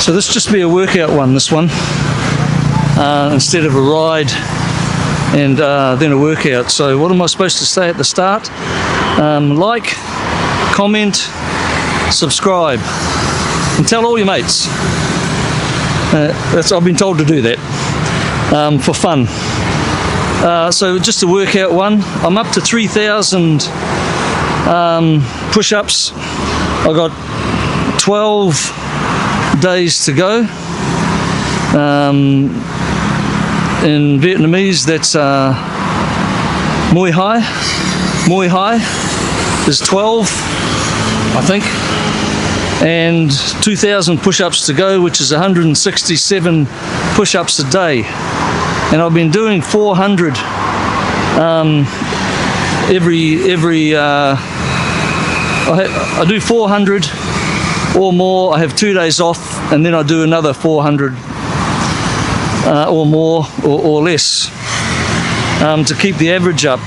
So this just be a workout one, this one, instead of a ride and then a workout. So what am I supposed to say at the start? Like, comment, subscribe, and tell all your mates. I've been told to do that for fun. So just a workout one. I'm up to 3,000 push-ups. I've got 12 days to go. In Vietnamese, that's Muay Thai. Muay Thai is 12, I think, and 2,000 push-ups to go, which is 167 push-ups a day. And I've been doing 400 I do 400 or more. I have 2 days off, and then I do another 400 or more or less to keep the average up.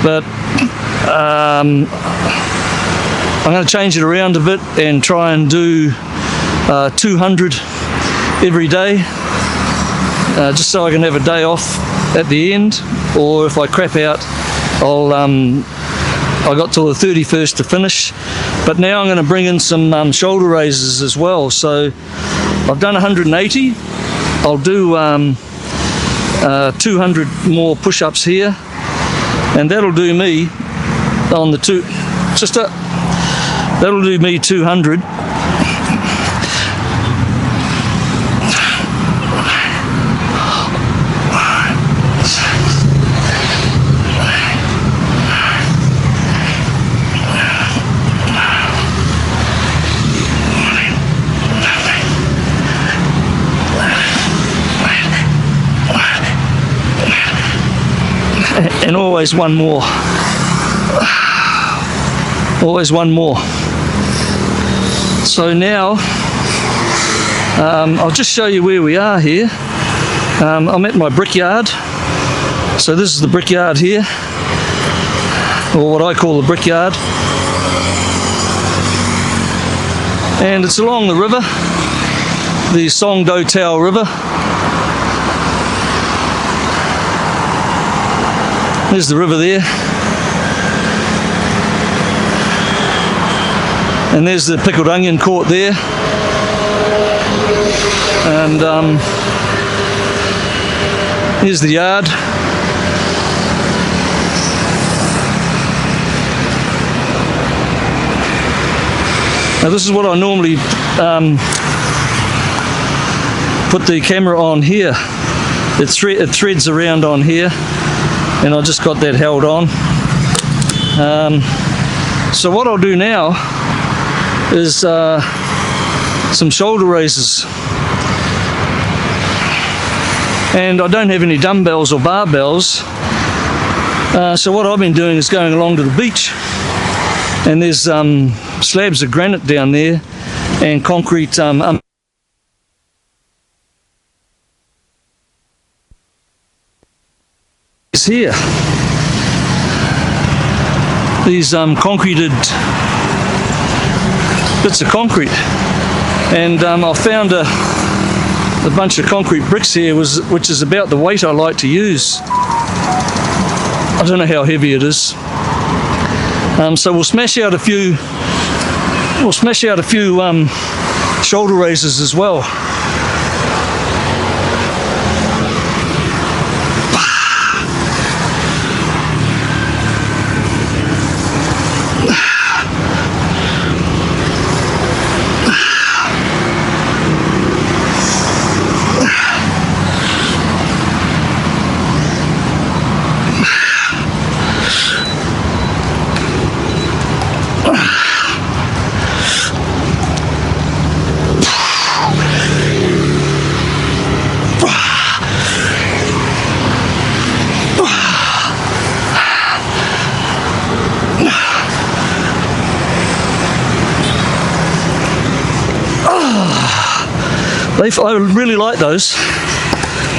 But I'm going to change it around a bit and try and do 200 every day, just so I can have a day off at the end. Or if I crap out, I got till the 31st to finish. But now I'm going to bring in some shoulder raises as well. So I've done 180. I'll do 200 more push-ups here, and that'll do me on the that'll do me 200. And always one more. Always one more. So now, I'll just show you where we are here. I'm at my brickyard. So this is the brickyard here, or what I call the brickyard. And it's along the river, the Song Do Tao River. There's the river there. And there's the pickled onion court there. And here's the yard. Now this is what I normally put the camera on here. It threads around on here, and I just got that held on. So what I'll do now is some shoulder raises. And I don't have any dumbbells or barbells. So what I've been doing is going along to the beach, and there's slabs of granite down there and concrete here. These concreted bits of concrete, and I found a bunch of concrete bricks here, which is about the weight I like to use. I don't know how heavy it is. So we'll smash out a few. We'll smash out a few shoulder raises as well. I really like those.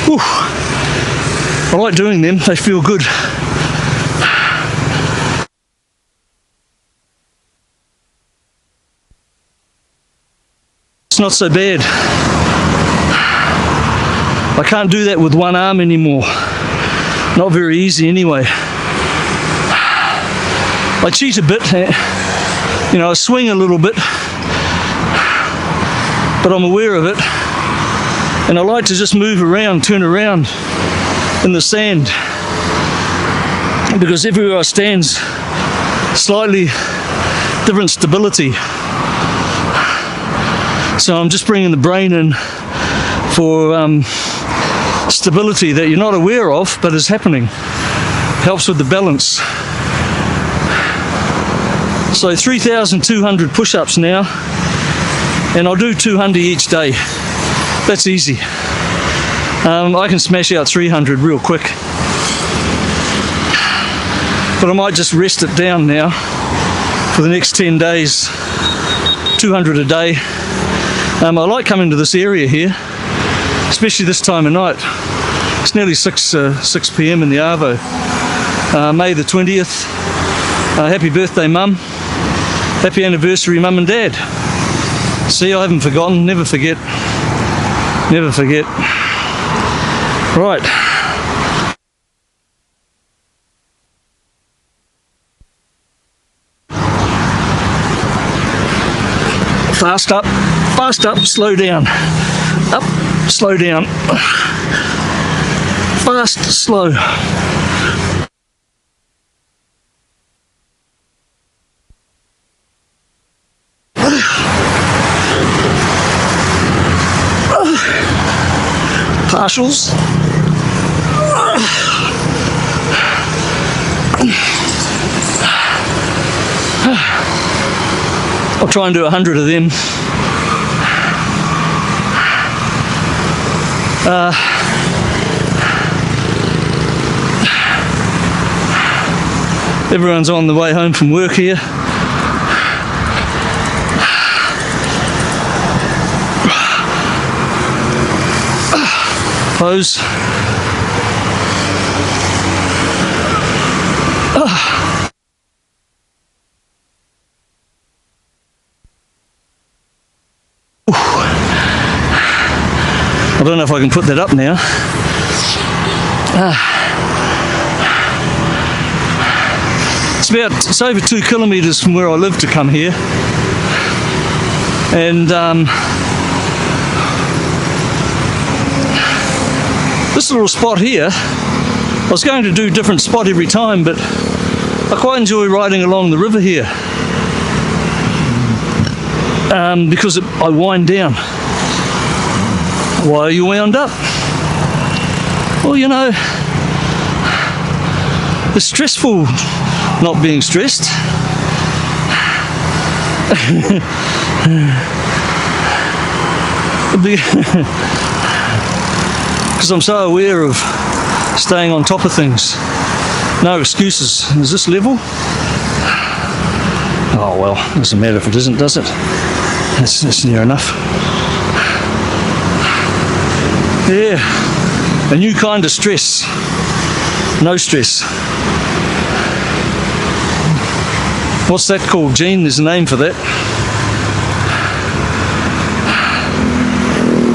Whew. I like doing them, they feel good. It's not so bad. I can't do that with one arm anymore. Not very easy anyway. I cheat a bit, you know, I swing a little bit, but I'm aware of it. And I like to just move around, turn around in the sand, because everywhere I stand's slightly different stability. So I'm just bringing the brain in for stability that you're not aware of but is happening. Helps with the balance. So 3,200 push-ups now, and I'll do 200 each day. That's easy. I can smash out 300 real quick, but I might just rest it down now for the next 10 days. 200 a day. I like coming to this area here, especially this time of night. It's nearly 6 p.m. in the Arvo. May the 20th. Happy birthday, Mum. Happy anniversary, Mum and Dad. See, I haven't forgotten. Never forget. Never forget. Right. Fast up, slow down. Up, slow down. Fast, slow. Partials. I'll try and do 100 of them. Everyone's on the way home from work here. Pose. I don't know if I can put that up now. It's over 2 kilometres from where I live to come here, and this little spot here, I was going to do a different spot every time, but I quite enjoy riding along the river here because I wind down. Why are you wound up? Well, you know, it's stressful not being stressed. Because I'm so aware of staying on top of things. No excuses. Is this level? Oh well, doesn't matter if it isn't, does it? That's near enough. Yeah, a new kind of stress. No stress. What's that called, Gene? There's a name for that.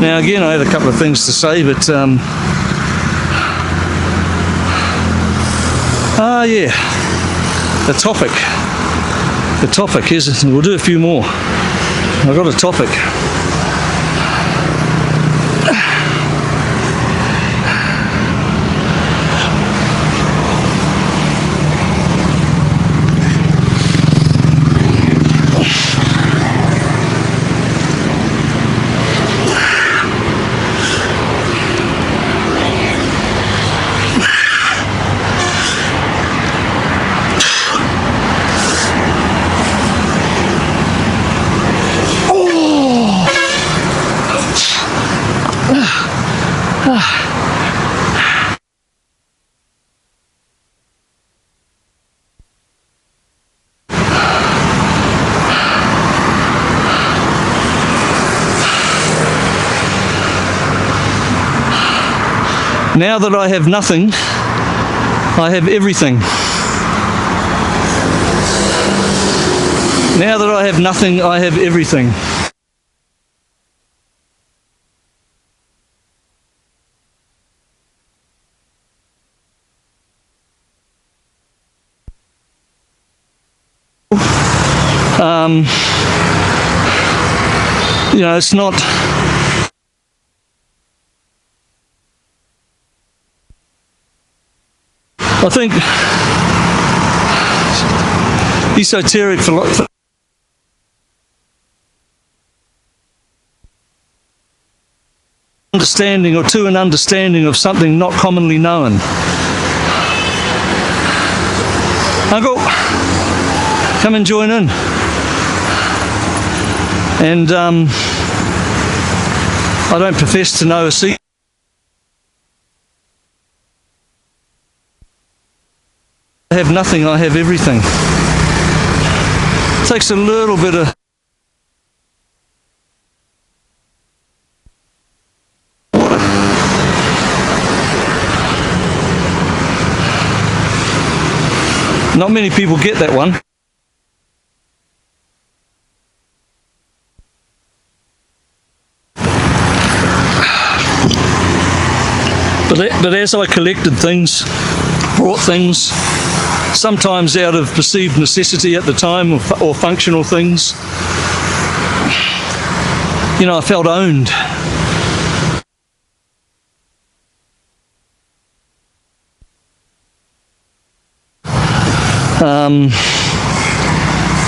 Now again, I had a couple of things to say, but yeah, the topic is, we'll do a few more. I've got a topic. Now that I have nothing, I have everything. Now that I have nothing, I have everything. You know, it's not. I think esoteric philosophy understanding, or to an understanding of something not commonly known. Uncle, come and join in. And I don't profess to know a secret. I have nothing, I have everything. It takes a little bit of not many people get that one. But as I collected things, brought things, sometimes out of perceived necessity at the time, or functional things, you know, I felt owned.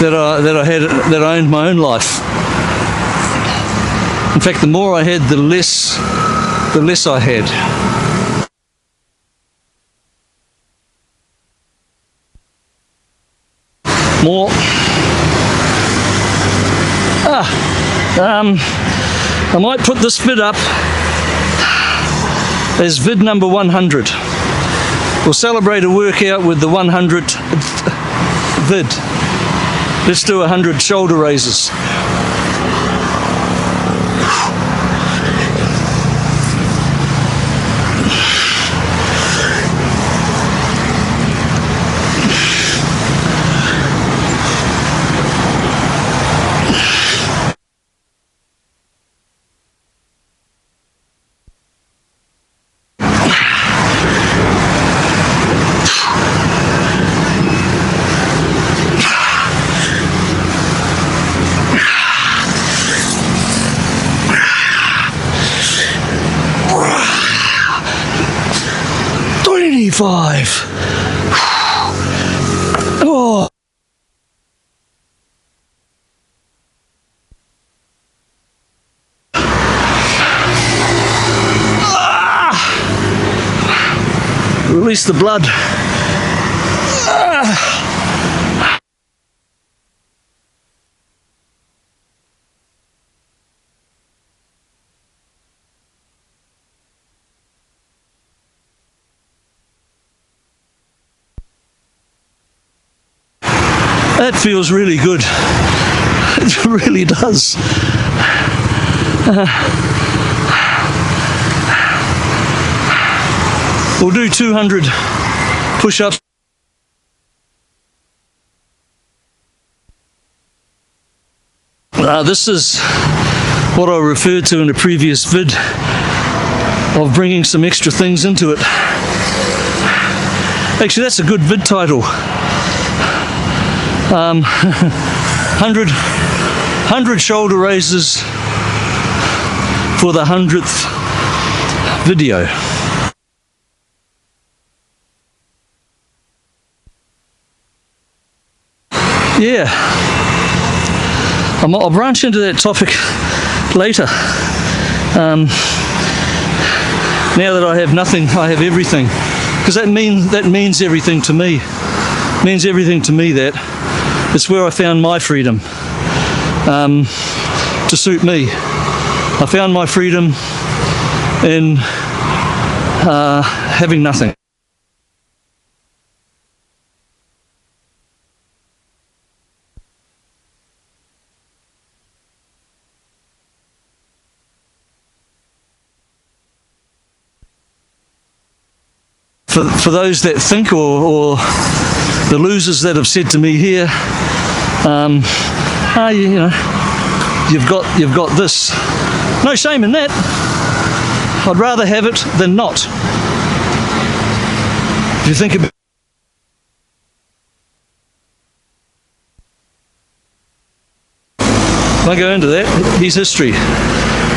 That I owned my own life. In fact, the more I had, the less I had. More. I might put this vid up as vid number 100. We'll celebrate a workout with the 100th vid. Let's do 100 shoulder raises. Oh. Release the blood. That feels really good. It really does. We'll do 200 push-ups. This is what I referred to in a previous vid of bringing some extra things into it. Actually, that's a good vid title. 100 shoulder raises for the 100th video. Yeah, I'll branch into that topic later. Now that I have nothing, I have everything, because that means everything to me. It means everything to me. That it's where I found my freedom to suit me. I found my freedom in having nothing. For those that think, or the losers that have said to me here, you know, you've got this. No shame in that. I'd rather have it than not. If you think about won't go into that. His history.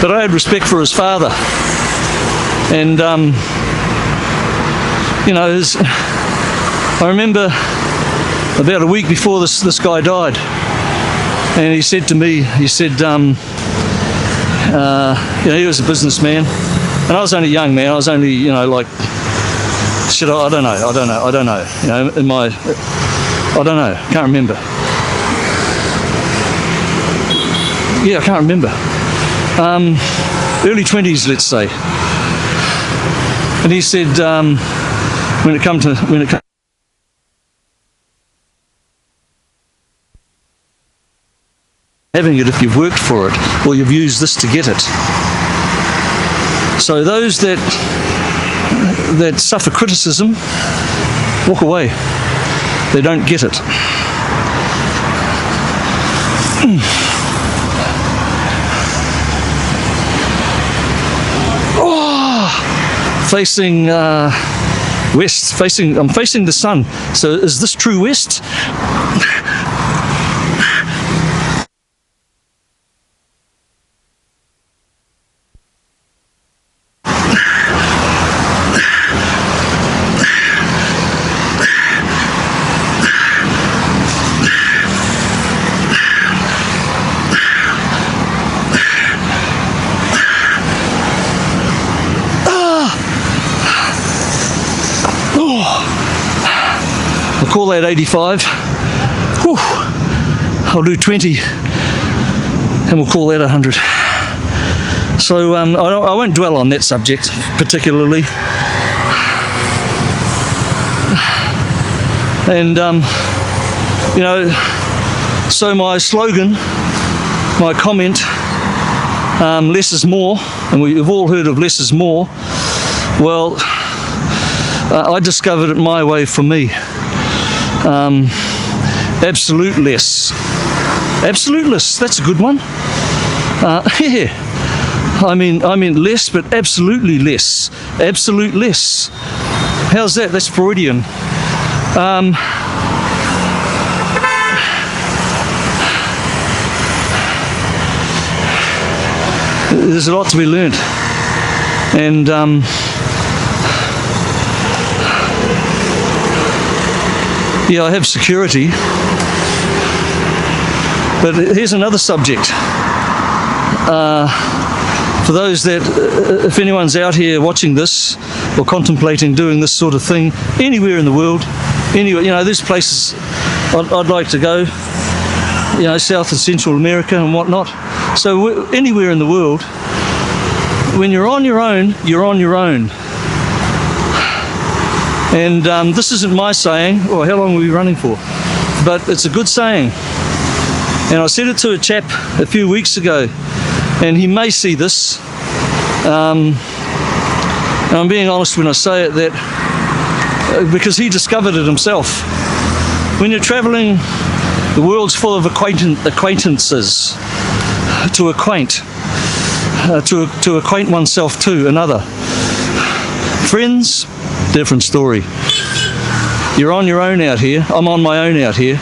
But I had respect for his father. And, you know, I remember about a week before this guy died, and he said to me, he said, you know, he was a businessman, and I was only a young man. I was only, you know, like, I don't know, you know, I don't know, can't remember. Yeah, I can't remember. Early 20s, let's say. And he said, when it comes having it if you've worked for it, or you've used this to get it. So those that suffer criticism, walk away. They don't get it. Oh, facing west. I'm facing the sun. So is this true west? I'll call that 85. Whew. I'll do 20 and we'll call that 100. So I won't dwell on that subject particularly. And you know, so my slogan, my comment, less is more, and we've all heard of less is more. Well, I discovered it my way for me. Absolute less. Absolute less, that's a good one. Yeah. I mean less, but absolutely less. Absolute less. How's that? That's Freudian. There's a lot to be learned. And yeah, I have security, but here's another subject. For those that, if anyone's out here watching this or contemplating doing this sort of thing anywhere in the world, anywhere, you know, there's places I'd like to go, you know, South and Central America and whatnot. So anywhere in the world, when you're on your own, you're on your own. And this isn't my saying, or how long are we running for? But it's a good saying. And I said it to a chap a few weeks ago, and he may see this. And I'm being honest when I say it, that because he discovered it himself. When you're traveling, the world's full of acquaintances, to acquaint oneself to another. Friends, different story. You're on your own out here. I'm on my own out here.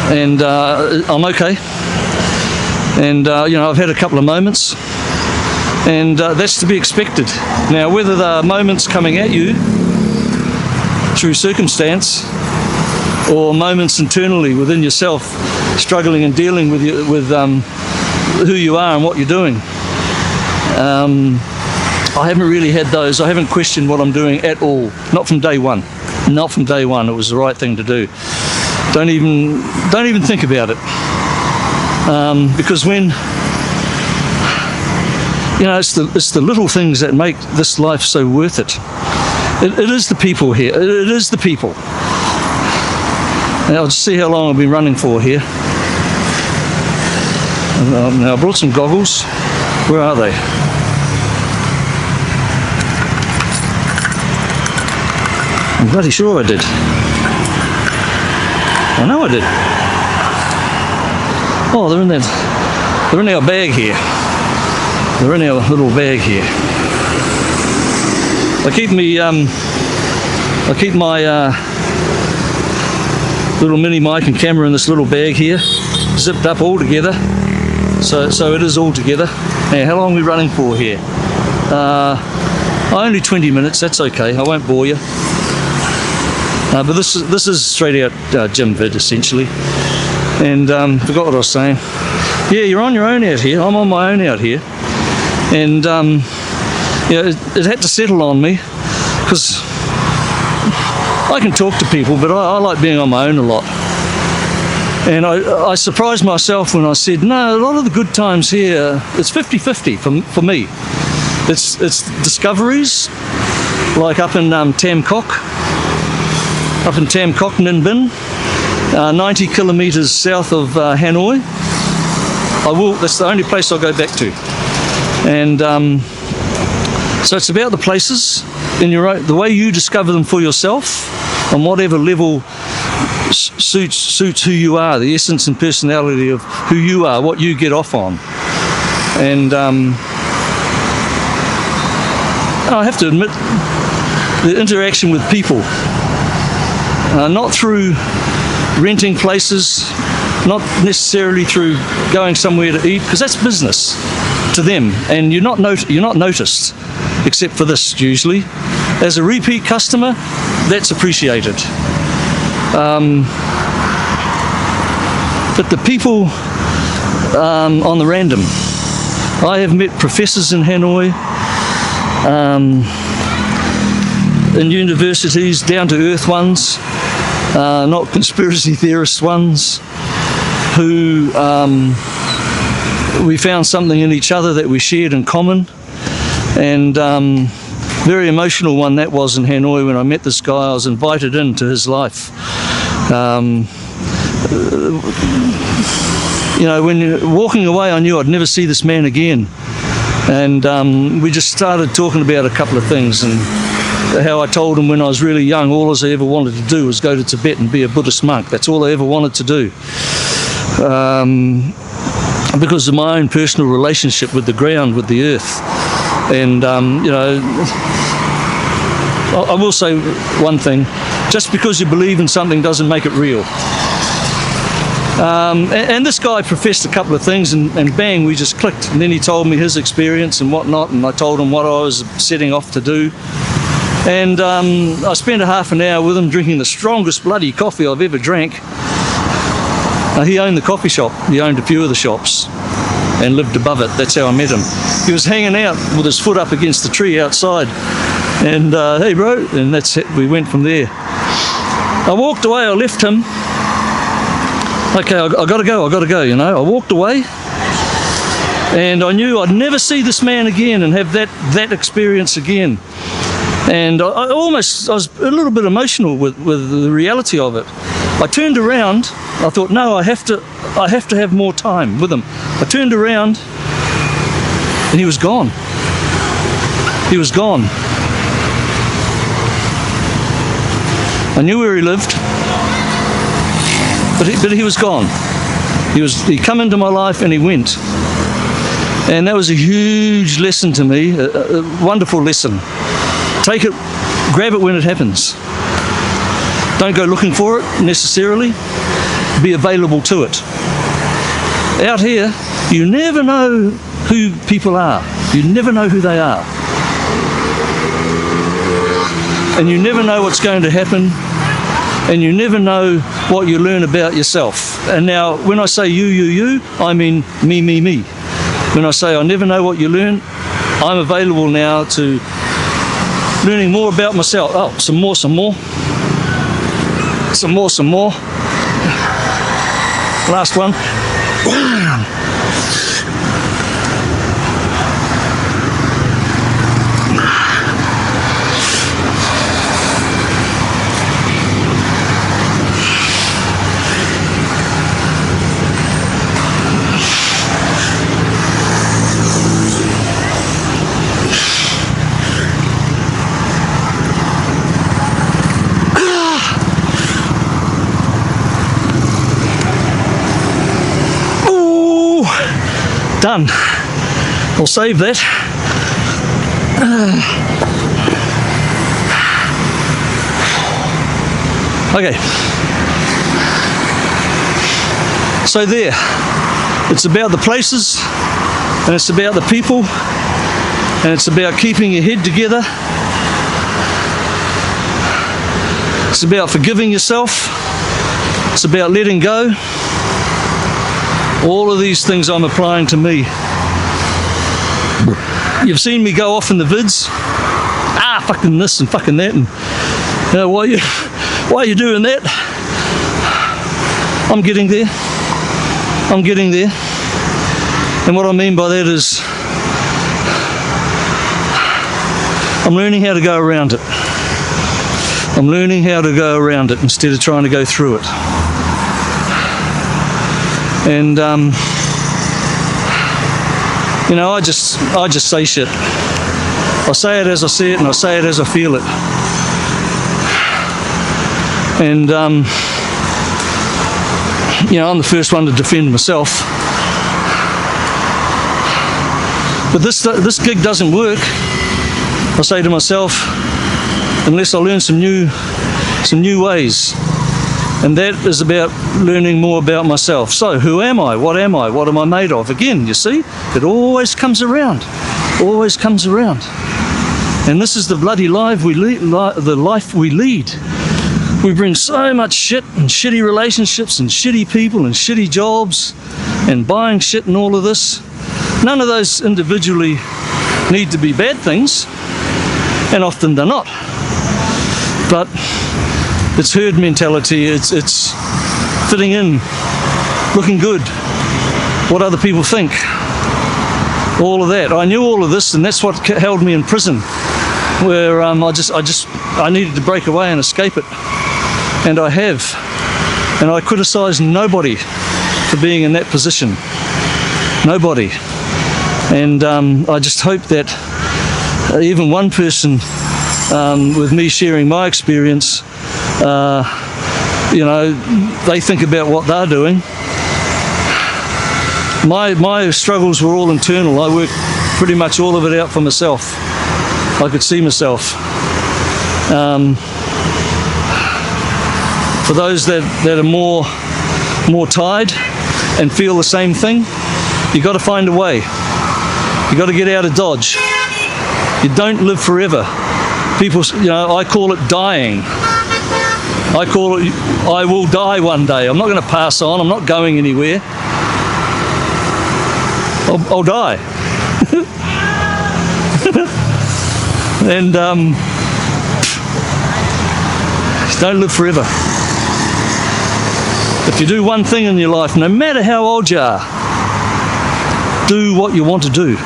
And I'm okay. And you know, I've had a couple of moments, and that's to be expected. Now, whether there are moments coming at you through circumstance, or moments internally within yourself, struggling and dealing with who you are and what you're doing, I haven't really had those. I haven't questioned what I'm doing at all. Not from day one. Not from day one. It was the right thing to do. Don't even think about it. Because when, you know, it's the little things that make this life so worth it. It is the people here. It is the people. And I'll just see how long I've been running for here. Now I brought some goggles. Where are they? I'm bloody sure I did. I know I did. Oh, they're in our bag here. They're in our little bag here. I keep my little mini mic and camera in this little bag here, zipped up all together. So it is all together. Now, how long are we running for here? Only 20 minutes, that's okay, I won't bore you. But this is straight out gym vid essentially. And forgot what I was saying. Yeah, you're on your own out here. I'm on my own out here. And it had to settle on me because I can talk to people, but I like being on my own a lot. And I surprised myself when I said, no, a lot of the good times here, it's 50-50 for me. It's discoveries, like up in Tam Kok, Ninh Binh, 90 kilometres south of Hanoi. That's the only place I'll go back to. And so it's about the places, in the way you discover them for yourself, on whatever level suits who you are, the essence and personality of who you are, what you get off on. And I have to admit, the interaction with people, not through renting places, not necessarily through going somewhere to eat, because that's business to them, and you're not noticed, except for this usually. As a repeat customer, that's appreciated. But the people on the random, I have met professors in Hanoi, in universities, down to earth ones, not conspiracy theorist ones, who we found something in each other that we shared in common. And very emotional one that was in Hanoi when I met this guy. I was invited into his life. When you're walking away, I knew I'd never see this man again. And we just started talking about a couple of things, and how I told him when I was really young, all I ever wanted to do was go to Tibet and be a Buddhist monk. That's all I ever wanted to do. Because of my own personal relationship with the ground, with the earth. And, I will say one thing, just because you believe in something doesn't make it real. And this guy professed a couple of things, and bang, we just clicked. And then he told me his experience and whatnot, and I told him what I was setting off to do. And I spent a half an hour with him drinking the strongest bloody coffee I've ever drank. He owned the coffee shop. He owned a few of the shops and lived above it. That's how I met him. He was hanging out with his foot up against the tree outside. And hey bro, and that's it. We went from there. I walked away, I left him. Okay, I gotta go, I walked away, and I knew I'd never see this man again and have that experience again. And I was a little bit emotional with the reality of it. I turned around, I thought, no, I have to have more time with him. I turned around and he was gone. He was gone. I knew where he lived, but he was gone. He come into my life and he went. And that was a huge lesson to me, a wonderful lesson. Take it, grab it when it happens. Don't go looking for it necessarily. Be available to it. Out here, you never know who people are. You never know who they are. And you never know what's going to happen. And you never know what you learn about yourself. And now, when I say you, I mean me. When I say I never know what you learn, I'm available now to learning more about myself. Oh, some more. Last one. Done. I'll save that. Okay. So there, it's about the places, and it's about the people, and it's about keeping your head together. It's about forgiving yourself. It's about letting go. All of these things I'm applying to me. You've seen me go off in the vids. Fucking this and fucking that, and why are you doing that? I'm getting there. I'm getting there. And what I mean by that is I'm learning how to go around it. I'm learning how to go around it instead of trying to go through it. And you know, I just say shit. I say it as I see it, and I say it as I feel it. And you know, I'm the first one to defend myself. But this gig doesn't work, I say to myself, unless I learn some new ways. And that is about learning more about myself. So, who am I? What am I? What am I made of? Again, you see, it always comes around. Always comes around. And this is the bloody life we lead. We bring so much shit and shitty relationships and shitty people and shitty jobs and buying shit and all of this. None of those individually need to be bad things, and often they're not. But it's herd mentality, it's fitting in, looking good, what other people think, all of that. I knew all of this, and that's what held me in prison, where I needed to break away and escape it, and I have. And I criticise nobody for being in that position, nobody. And I just hope that even one person, with me sharing my experience, you know, they think about what they're doing. My struggles were all internal. I worked pretty much all of it out for myself. I could see myself. For those that are more tied and feel the same thing, you got to find a way. You got to get out of Dodge. You don't live forever. People, you know, I call it dying. I call it, I will die one day. I'm not going to pass on. I'm not going anywhere. I'll die. And don't live forever. If you do one thing in your life, no matter how old you are, do what you want to do.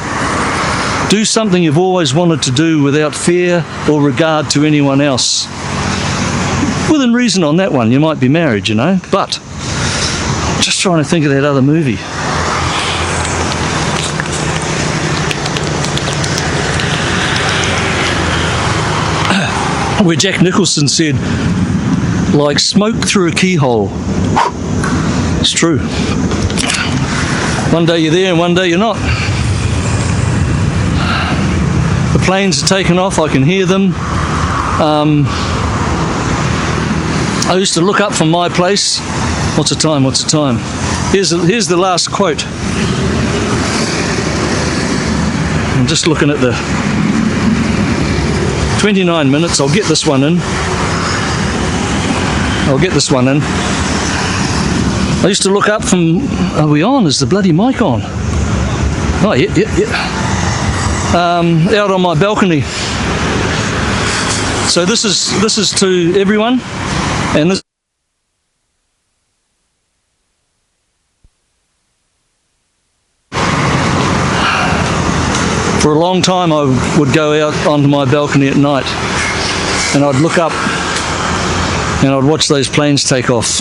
Do something you've always wanted to do without fear or regard to anyone else. Within reason on that one, you might be married, you know, but I'm just trying to think of that other movie. Where Jack Nicholson said, like smoke through a keyhole. It's true. One day you're there and one day you're not. The planes are taking off, I can hear them. I used to look up from my place. What's the time? What's the time? Here's the last quote. I'm just looking at the 29 minutes. I'll get this one in. I used to look up from, are we on? Is the bloody mic on? Oh, yeah. Out on my balcony. So this is to everyone, and this. For a long time I would go out onto my balcony at night and I'd look up and I'd watch those planes take off.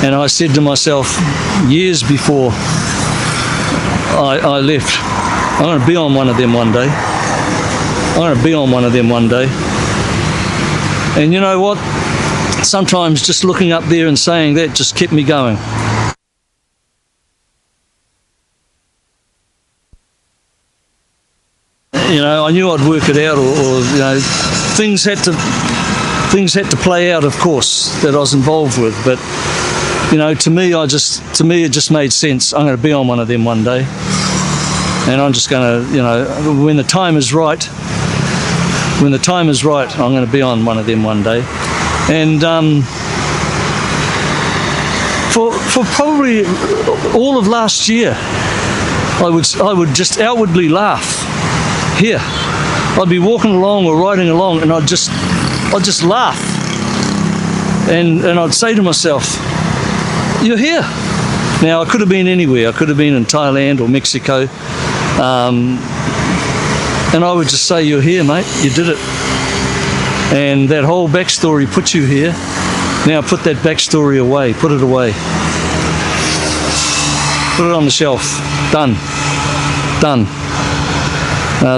And I said to myself, years before I left, I'm going to be on one of them one day. And you know what? Sometimes just looking up there and saying that just kept me going. You know, I knew I'd work it out, or you know, things had to play out, of course, that I was involved with. But you know, to me it just made sense. I'm going to be on one of them one day, and I'm just going to, you know, when the time is right, I'm going to be on one of them one day. And for probably all of last year, I would just outwardly laugh here. I'd be walking along or riding along, and I'd just laugh, and I'd say to myself, "You're here." Now, I could have been anywhere. I could have been in Thailand or Mexico, and I would just say, "You're here, mate. You did it." And that whole backstory put you here. Now put that backstory away. Put it away. Put it on the shelf. Done. Done.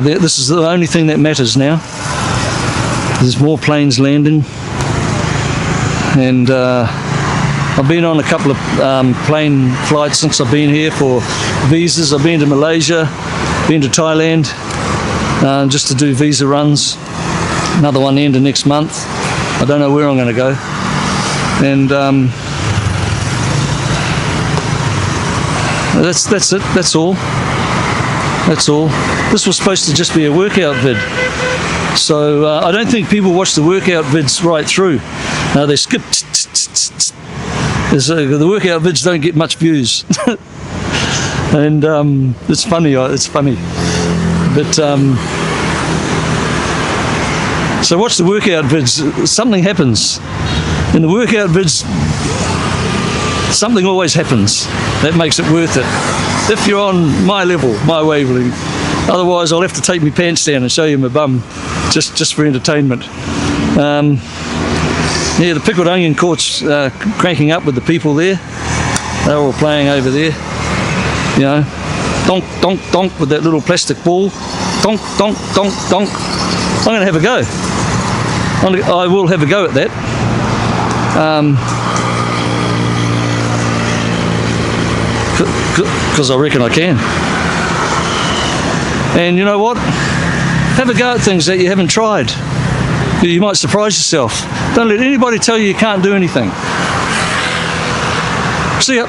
This is the only thing that matters now. There's more planes landing, and I've been on a couple of plane flights since I've been here for visas. I've been to Malaysia, been to Thailand, just to do visa runs. Another one ending next month. I don't know where I'm going to go. And that's it. That's all. That's all. This was supposed to just be a workout vid. So I don't think people watch the workout vids right through. They skip. The workout vids don't get much views. And it's funny. It's funny. But so watch the workout vids. Something happens. In the workout vids, something always happens that makes it worth it. If you're on my level, my wavelength. Otherwise, I'll have to take my pants down and show you my bum, just for entertainment. Yeah, the pickled onion court's cranking up with the people there. They're all playing over there. You know, donk, donk, donk with that little plastic ball. Donk, donk, donk, donk. I'm going to have a go. I will have a go at that. Because I reckon I can. And you know what? Have a go at things that you haven't tried. You might surprise yourself. Don't let anybody tell you you can't do anything. See ya.